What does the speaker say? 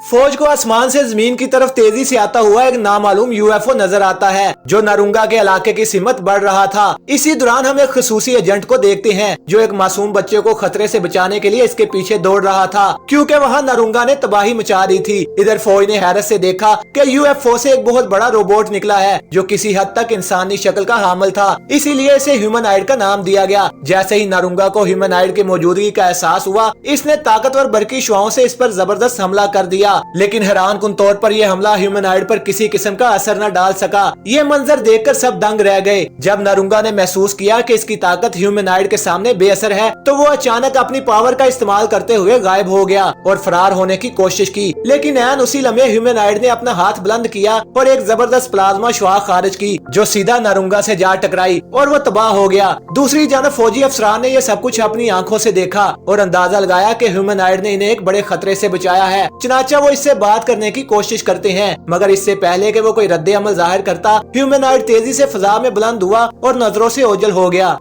फौज को आसमान से जमीन की तरफ तेजी से आता हुआ एक नामालूम यूएफओ नजर आता है जो नरुंगा के इलाके की सिमत बढ़ रहा था। इसी दौरान हम एक खसूसी एजेंट को देखते हैं जो एक मासूम बच्चे को खतरे से बचाने के लिए इसके पीछे दौड़ रहा था, क्योंकि वहाँ नरुंगा ने तबाही मचा दी थी। इधर फौज ने हैरत से देखा कि यूएफओ से एक बहुत बड़ा रोबोट निकला है जो किसी हद तक इंसानी शक्ल का हामिल था, इसीलिए इसे ह्यूमनॉइड का नाम दिया गया। जैसे ही नरुंगा को ह्यूमनॉइड की मौजूदगी का एहसास हुआ, इसने ताकतवर बरकी शुआओं से इस पर जबरदस्त हमला कर दिया, लेकिन हैरान कुन तौर पर यह हमला ह्यूमनॉइड पर किसी किस्म का असर न डाल सका। ये मंजर देखकर सब दंग रह गए। जब नरुंगा ने महसूस किया कि इसकी ताकत ह्यूमनॉइड के सामने बेअसर है, तो वो अचानक अपनी पावर का इस्तेमाल करते हुए गायब हो गया और फरार होने की कोशिश की। लेकिन ऐन उसी लम्हे ह्यूमनॉइड ने अपना हाथ बुलंद किया और एक जबरदस्त प्लाज्मा शुआ खारिज की जो सीधा नरुंगा से जा टकराई और वो तबाह हो गया। दूसरी जानब फौजी अफसरान ने यह सब कुछ अपनी आंखों से देखा और अंदाजा लगाया कि ह्यूमनॉइड ने इन्हें एक बड़े खतरे से बचाया है। चनाचा वो इससे बात करने की कोशिश करते हैं, मगर इससे पहले कि वो कोई रद्द अमल जाहिर करता, ह्यूमनॉइड तेजी से फजा में बुलंद हुआ और नजरों से ओझल हो गया।